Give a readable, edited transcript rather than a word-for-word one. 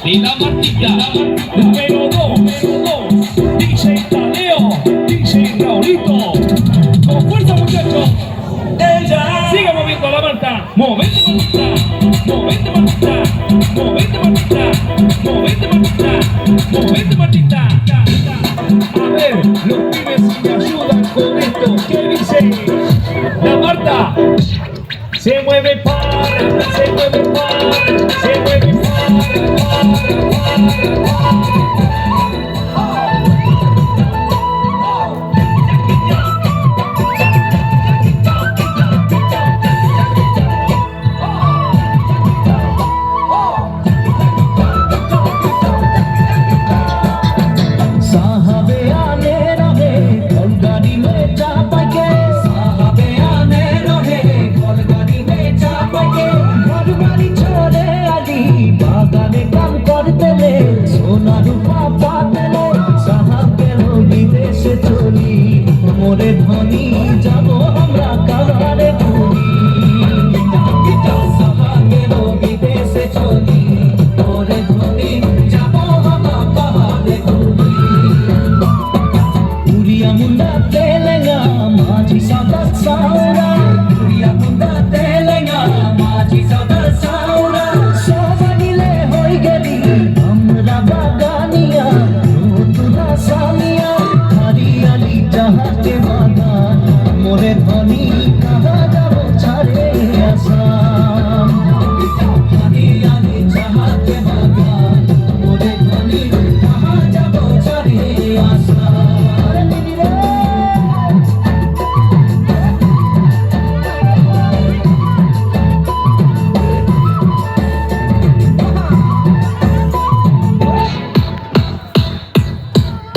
Y la Martita, número dos, DJ Tadeo, DJ Raulito, con fuerza muchachos, ella sigue moviendo la Marta, movete Martita, movete Martita, movete Martita, movete Martita, movete Martita. A ver, los pibes me ayudan con esto, ¿qué dice? La Marta se mueve para, se mueve para, se mueve para. মোরে ধনী যাব আমরা কারারে ঘুরি সাহাগের বিদেশে চলি মোরে ধনী যাব আমরা কারারে ঘুরি উড়িয়া মুন্ডা তেলেঙ্গা মাঝি সাদা সাউরা উড়িয়া মুন্ডা তেলেঙ্গা মাঝি সাদা সাউরা সবাই মিলে হই গেলি আমরা বাগানিয়া তুরা সামিয়া হরিয়ালি চাহাতে বাগান মোরে ধনী কাহা যাব ছাড়ে আসাম হরিয়ালি চাহাতে বাগান মোরে ধনী কাহা যাব ছাড়ে আসাম